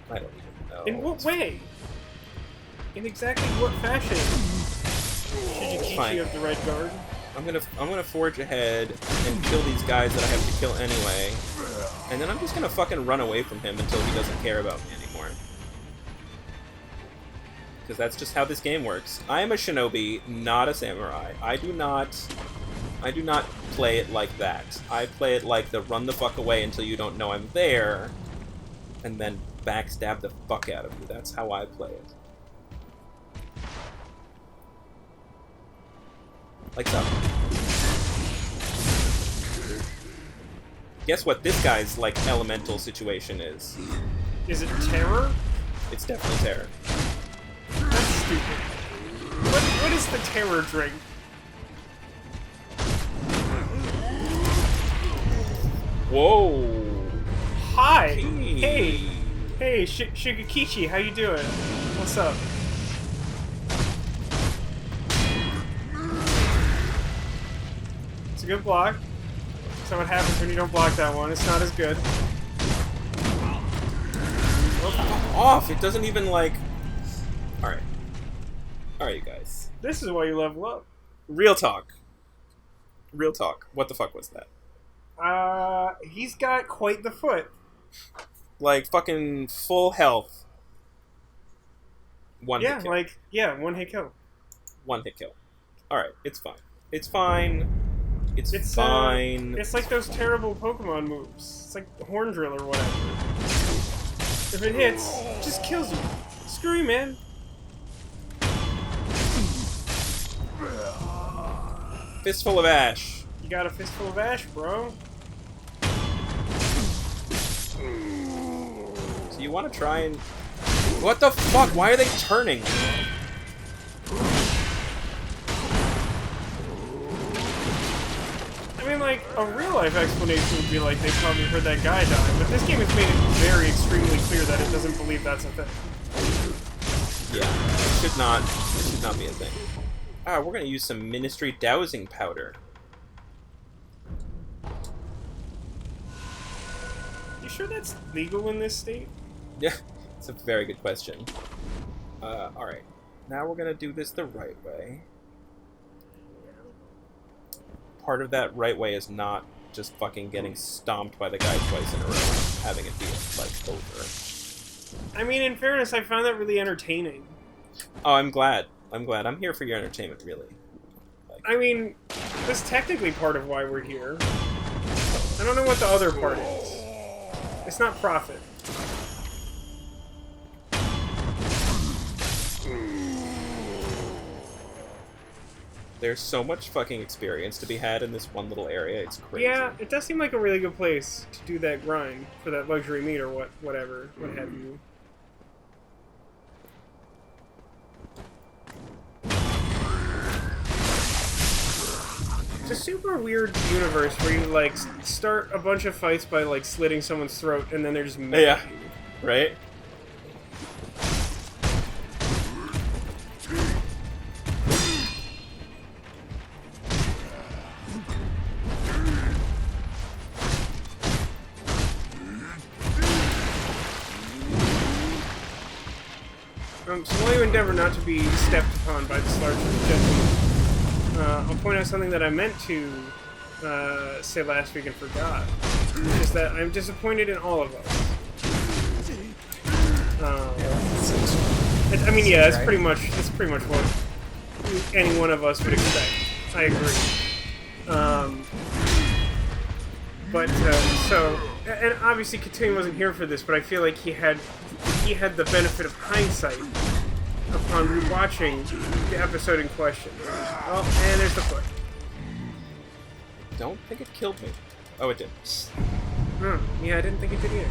I don't even know. In what way? In exactly what fashion? Shigekishi of the Red Guard? I'm gonna forge ahead and kill these guys that I have to kill anyway. And then I'm just gonna fucking run away from him until he doesn't care about me anymore. Because that's just how this game works. I am a shinobi, not a samurai. I do not play it like that. I play it like the run the fuck away until you don't know I'm there, and then backstab the fuck out of you. That's how I play it. Like so. Guess what this guy's, like, elemental situation is? Is it terror? It's definitely terror. That's stupid. What is the terror drink? Whoa! Hi! Hey! Hey, Shigekishi, how you doing? What's up? It's a good block. So what happens when you don't block that one? It's not as good. Oh, fuck off! It doesn't even, like... Alright. Alright, you guys. This is why you level up. Real talk. Real talk. What the fuck was that? He's got quite the foot. Like, fucking full health. One hit kill. One hit kill. One hit kill. Alright, it's fine. It's fine. It's fine. It's like those terrible Pokemon moves. It's like Horn Drill or whatever. If it hits, it just kills you. Screw you, man. Fistful of ash. You got a fistful of ash, bro. So you want to try and... What the fuck? Why are they turning? I mean, like, a real-life explanation would be like they probably heard that guy die, but this game has made it very extremely clear that it doesn't believe that's a thing. Yeah, it should not be a thing. Ah, we're gonna use some Ministry dowsing powder. You sure that's legal in this state? Yeah, it's a very good question. Alright. Now we're gonna do this the right way. Part of that right way is not just fucking getting stomped by the guy twice in a row, having it be, like, over. I mean, in fairness, I found that really entertaining. Oh, I'm glad. I'm here for your entertainment, really. Like, I mean, that's technically part of why we're here. I don't know what the other part is. It's not profit. there's so much fucking experience to be had in this one little area. It's crazy. Yeah, it does seem like a really good place to do that grind for that luxury meat or whatever, what have you. It's a super weird universe where you, like, start a bunch of fights by, like, slitting someone's throat and then they're just mad Yeah, at you. right? So while you endeavor not to be stepped upon by this large gentleman, I'll point out something that I meant to say last week and forgot, which is that I'm disappointed in all of us. I mean, yeah, that's pretty much what any one of us would expect. I agree. But so, and obviously Katune wasn't here for this, but I feel like he had the benefit of hindsight upon rewatching the episode in question. Oh, and there's the foot. Don't think it killed me. Oh, it did. Yeah, I didn't think it did either.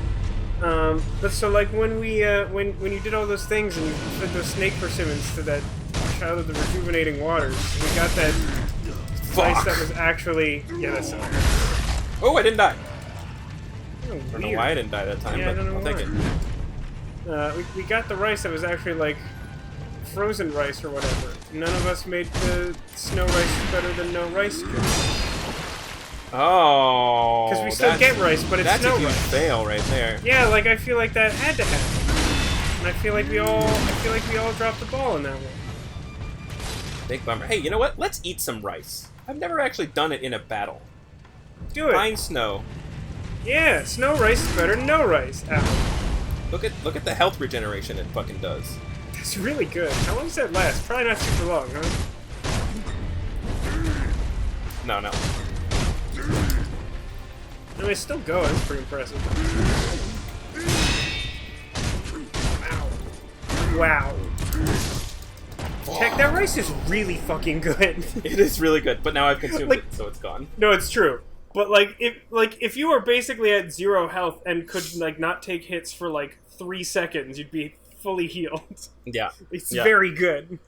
But so, like, when we when you did all those things and you fed those snake persimmons to that child of the rejuvenating waters, we got that rice that was actually that's so Oh, I didn't die. oh, I don't know why I didn't die that time, Yeah, I but don't know I'll take why. it. We got the rice that was actually, like, frozen rice or whatever. None of us made the snow rice better than no rice. Oh, Because we still get rice, but it's that's snow a huge rice. fail right there. Yeah, like, I feel like that had to happen. And I feel like we all dropped the ball in that one. Big bummer. Hey, you know what? Let's eat some rice. I've never actually done it in a battle. Do it. Fine snow. Yeah, snow rice is better than no rice. Ow. Look at the health regeneration it fucking does. That's really good. How long does that last? Probably not super long, huh? No. I mean, it's still going. It's pretty impressive. Wow. Heck, that rice is really fucking good. It is really good, but now I've consumed Like- it, so it's gone. No, it's true. But if you were basically at 0 health and could not take hits for 3 seconds, you'd be fully healed. Yeah. It's Yeah. very good.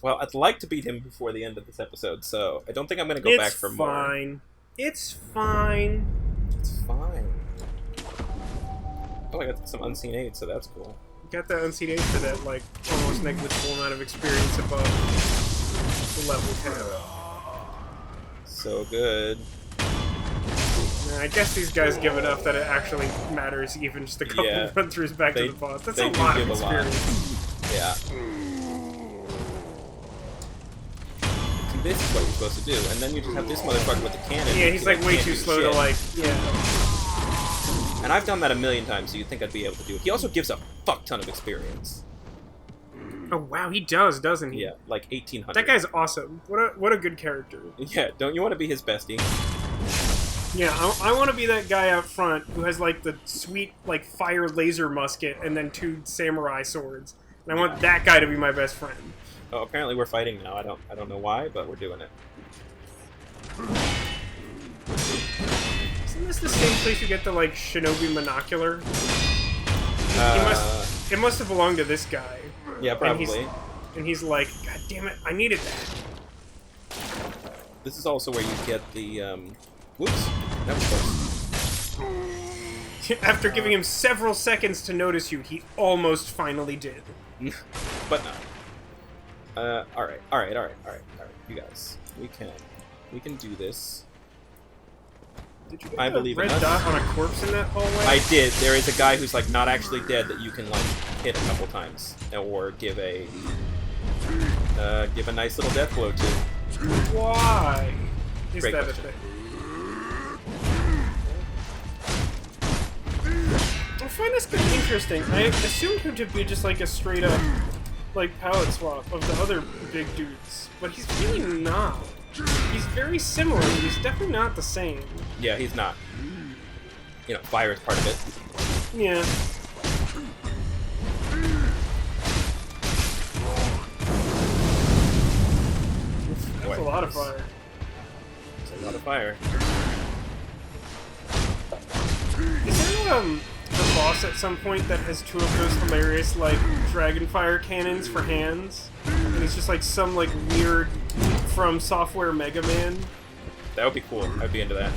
Well, I'd like to beat him before the end of this episode, so I don't think I'm going to go back for more. It's fine. It's fine. Oh, I got some unseen aid, so that's cool. Got that unseen aid for that almost negligible amount of experience above the level 10. So good. I guess these guys give enough that it actually matters, even just a couple Yeah. run-throughs back They- to the boss. That's they a do lot give of a lot. experience. Yeah. See, this is what you're supposed to do, and then you just have this motherfucker with the cannon. Yeah, he's who, way can't too do slow shit. to yeah. And I've done that a million times, so you'd think I'd be able to do it. He also gives a fuck ton of experience. Oh wow, he does, doesn't he? Yeah, like 1,800. That guy's awesome. What a good character. Yeah, don't you want to be his bestie? Yeah, I want to be that guy out front who has like the sweet like fire laser musket and then 2 samurai swords. And I want that guy to be my best friend. Oh, apparently we're fighting now. I don't know why, but we're doing it. Isn't this the same place you get the like shinobi monocular? It must have belonged to this guy. Yeah, probably. And he's like, God damn it, I needed that. This is also where you get the, whoops, that was close. After giving him several seconds to notice you, he almost finally did. But no. Alright. You guys, we can do this. Did you get I the believe in red us. dot on a corpse in that hallway? I did. There is a guy who's like not actually dead that you can like hit a couple times, or give a nice little death blow to. Why is Great that question. a thing? I find this kind of interesting. I assumed him to be just like a straight up like palette swap of the other big dudes, but he's really not. He's very similar, but he's definitely not the same. Yeah, he's not. You know, fire is part of it. Yeah. That's a lot of fire. It's a lot of fire. Is there a boss at some point that has 2 of those hilarious like dragon fire cannons for hands? And it's just like some like weird From Software Mega Man? That would be cool. I'd be into that.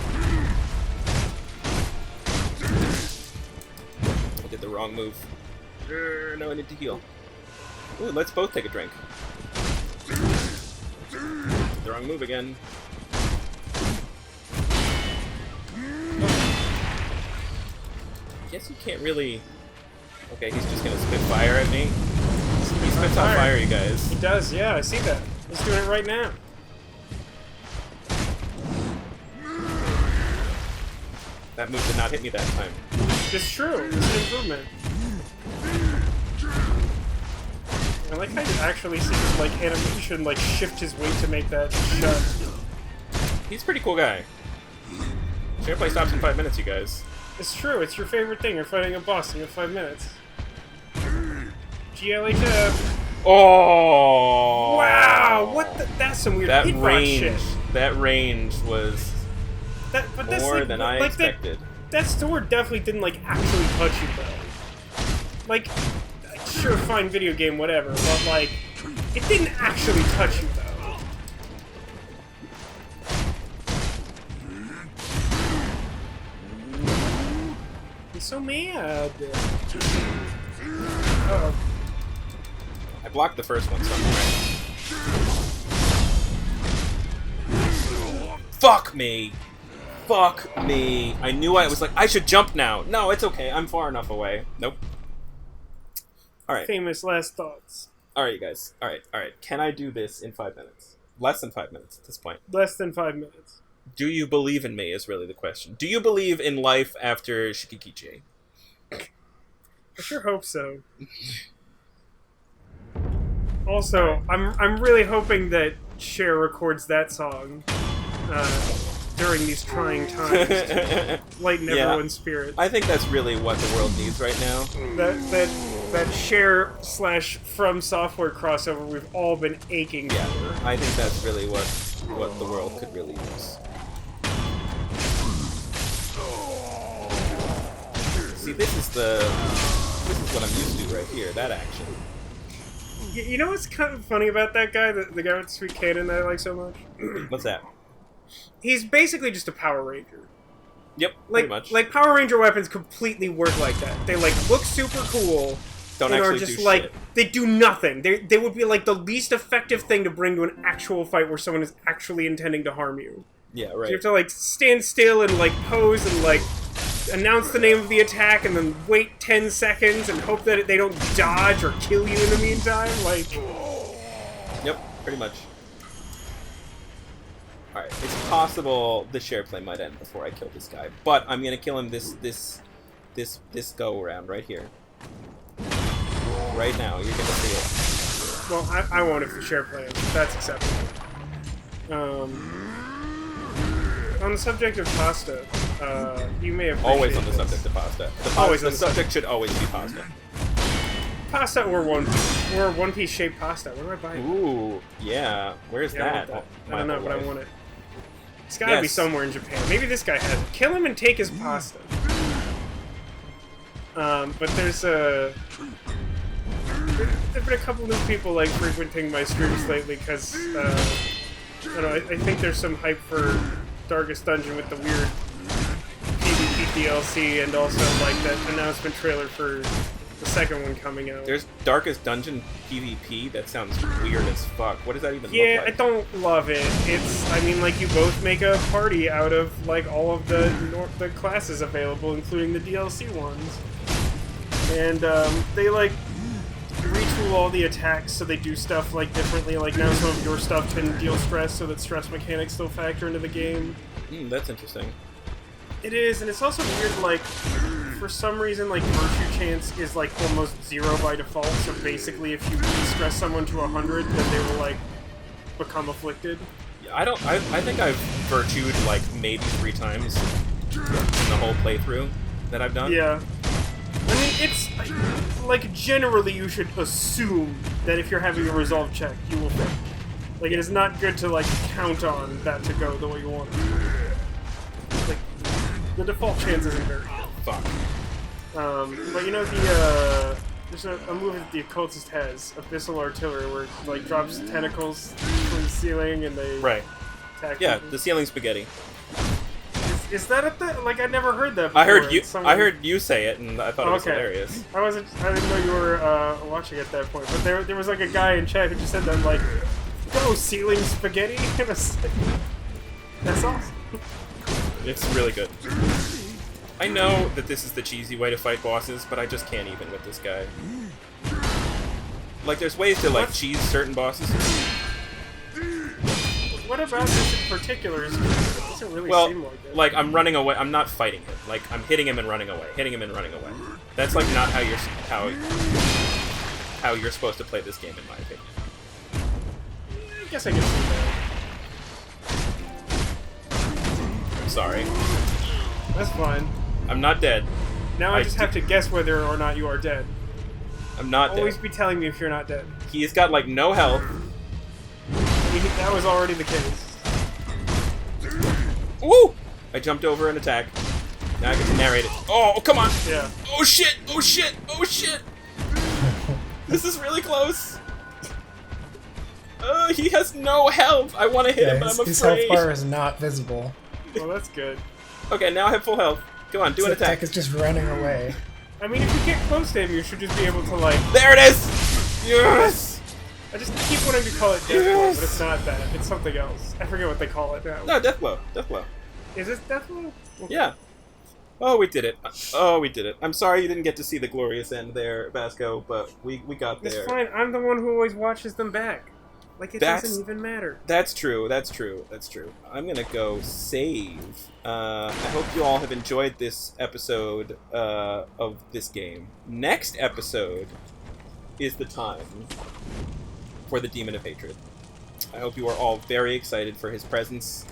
I did the wrong move. No, I need to heal. Ooh, let's both take a drink. Did the wrong move again. Guess you can't really... Okay, he's just gonna spit fire at me. He spits out fire, you guys. He does, yeah, I see that. He's doing it right now. That move did not hit me that time. It's true. It's an improvement. I like how you actually see his like animation like shift his weight to make that shot. He's a pretty cool guy. Shareplay stops in 5 minutes, you guys. It's true. It's your favorite thing. You're fighting a boss in 5 minutes. GLHF. Oh! Wow! What the? That's some weird That hitbox range. shit. That range was That's more like, than I expected. That sword definitely didn't like actually touch you though. Like, sure, fine, video game, whatever, but like, it didn't actually touch you though. He's so mad. Uh-oh. I blocked the first one, so I'm alright. Fuck me! Fuck me! I knew I was like, I should jump now! No, it's okay, I'm far enough away. Nope. Alright. Famous last thoughts. Alright, you guys. Alright. Can I do this in 5 minutes? Less than 5 minutes at this point. Less than 5 minutes. Do you believe in me is really the question. Do you believe in life after Shikikichi? I sure hope so. Also, I'm really hoping that Cher records that song during these trying times to lighten everyone's spirit. I think that's really what the world needs right now. That Cher / From Software crossover we've all been aching for. I think that's really what the world could really use. See, this is what I'm used to right here. That action. You know what's kind of funny about that guy, the guy with the sweet cannon that I like so much? What's that? He's basically just a Power Ranger. Yep, Like, pretty much. like Power Ranger weapons completely work like that. They like look super cool. Don't and actually are just do like shit. they do nothing. They would be like the least effective thing to bring to an actual fight where someone is actually intending to harm you. Yeah, So right. you have to like stand still and like pose and like announce the name of the attack and then wait 10 seconds and hope that they don't dodge or kill you in the meantime. Like, Yep, pretty much. Alright, it's possible the share play might end before I kill this guy, but I'm gonna kill him this go around right here. right now. You're gonna see it. Well, I won't if the share plans. That's acceptable. On the subject of pasta, you may have Always on the subject of pasta. The subject should always be pasta. Pasta or one piece shaped pasta. Where do I buy it? Ooh, yeah. Where's that? I don't know, but I want it. It's gotta be Yes. somewhere in Japan. Maybe this guy has it. Kill him and take his pasta. But there's there've been a couple new people like frequenting my streams lately because I don't know. I think there's some hype for Darkest Dungeon with the weird PvP DLC and also like that announcement trailer for the second one coming out. There's Darkest Dungeon PvP? That sounds weird as fuck. What does that even look Yeah, like? I don't love it. I mean, like, you both make a party out of, like, all of the classes available, including the DLC ones. And, they, like, retool all the attacks so they do stuff, like, differently. Like, now some of your stuff can deal stress so that stress mechanics still factor into the game. That's interesting. It is, and it's also weird, like, for some reason, like, Virtue Chance is, like, almost 0 by default, so basically if you stress someone to 100, then they will, like, become afflicted. I think I've virtued, like, maybe 3 times in the whole playthrough that I've done. Yeah. I mean, it's, like, generally you should assume that if you're having a resolve check, you will fail. Like, it is not good to, like, count on that to go the way you want it to. Like, the default chance isn't very good. Fuck. But you know there's a move that the occultist has, Abyssal Artillery, where it like drops tentacles from the ceiling and they attack Yeah, people. the ceiling spaghetti. Is that a thing? Like, I'd never heard that before. I heard you say it, and I thought it was hilarious. I didn't know you were watching at that point, but there was like a guy in chat who just said that, like, go ceiling spaghetti. And I was like, that's awesome. It's really good. I know that this is the cheesy way to fight bosses, but I just can't even with this guy. Like, there's ways to, like, cheese certain bosses. What about this in particular? It doesn't really seem like it. Like, I'm running away. I'm not fighting him. Like, I'm hitting him and running away. Hitting him and running away. That's, like, not how you're supposed to play this game, in my opinion. I guess I can see that. I'm sorry. That's fine. I'm not dead. Now I just have to guess whether or not you are dead. I'm not Always dead. be telling me if you're not dead. He's got, like, no health. I mean, that was already the case. Woo! I jumped over an attack. Now I get to narrate it. Oh, come on! Yeah. Oh shit! Oh shit! Oh shit! This is really close. He has no health. I want to hit him, but I'm afraid. His health bar is not visible. Well, that's good. Okay, now I have full health. Come on, do an attack. Is just running away. I mean, if you get close to him, you should just be able to, like... There it is! Yes! I just keep wanting to call it Death Blow, but it's not that. It's something else. I forget what they call it now. No, Death Blow. Death Blow. Is this Death Blow? Okay. Yeah. Oh, we did it. Oh, we did it. I'm sorry you didn't get to see the glorious end there, Vasco, but we got there. It's fine. I'm the one who always watches them back. Like, it doesn't even matter. That's true. That's true. That's true. I'm gonna go save. I hope you all have enjoyed this episode of this game. Next episode is the time for the Demon of Hatred. I hope you are all very excited for his presence.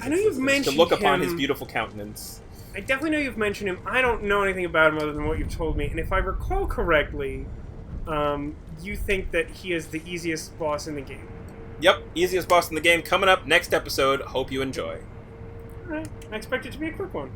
I know you've mentioned to look upon him. his beautiful countenance. I definitely know you've mentioned him. I don't know anything about him other than what you've told me. And if I recall correctly, you think that he is the easiest boss in the game. Yep, easiest boss in the game coming up next episode. Hope you enjoy. Alright, I expect it to be a quick one.